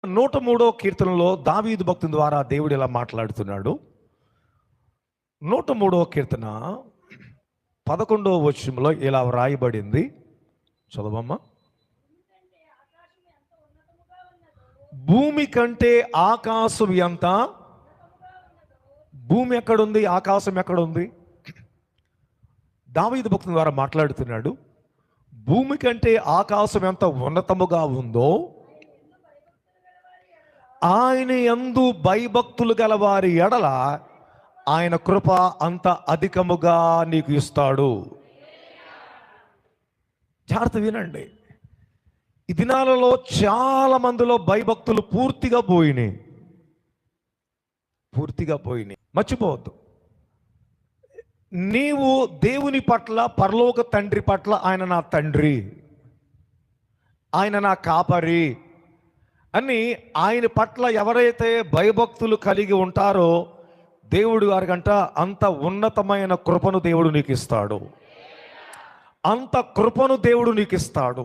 103వ కీర్తనలో దావీదు భక్తుని ద్వారా దేవుడు ఇలా మాట్లాడుతున్నాడు. 103వ కీర్తన 11వ వచనంలో ఇలా వ్రాయబడింది. చదవమ్మా. భూమి కంటే ఆకాశం ఎంత? భూమి ఎక్కడుంది, ఆకాశం ఎక్కడుంది? దావీదు భక్తుని ద్వారా మాట్లాడుతున్నాడు. భూమి కంటే ఆకాశం ఎంత ఉన్నతముగా ఉందో ఆయన యందు భయభక్తులు గల వారి ఎడల ఆయన కృప అంత అధికముగా నీకు ఇస్తాడు. జాగ్రత్త వినండి. ఈ దినాలలో చాలా మందిలో భయభక్తులు పూర్తిగా పోయినాయి. మర్చిపోవద్దు, నీవు దేవుని పట్ల, పరలోక తండ్రి పట్ల ఆయన నా తండ్రి, ఆయన నా కాపరి అని ఆయన పట్ల ఎవరైతే భయభక్తులు కలిగి ఉంటారో దేవుడు గారికంట అంత ఉన్నతమైన కృపను దేవుడు నీకు ఇస్తాడు. అంత కృపను దేవుడు నీకు ఇస్తాడు.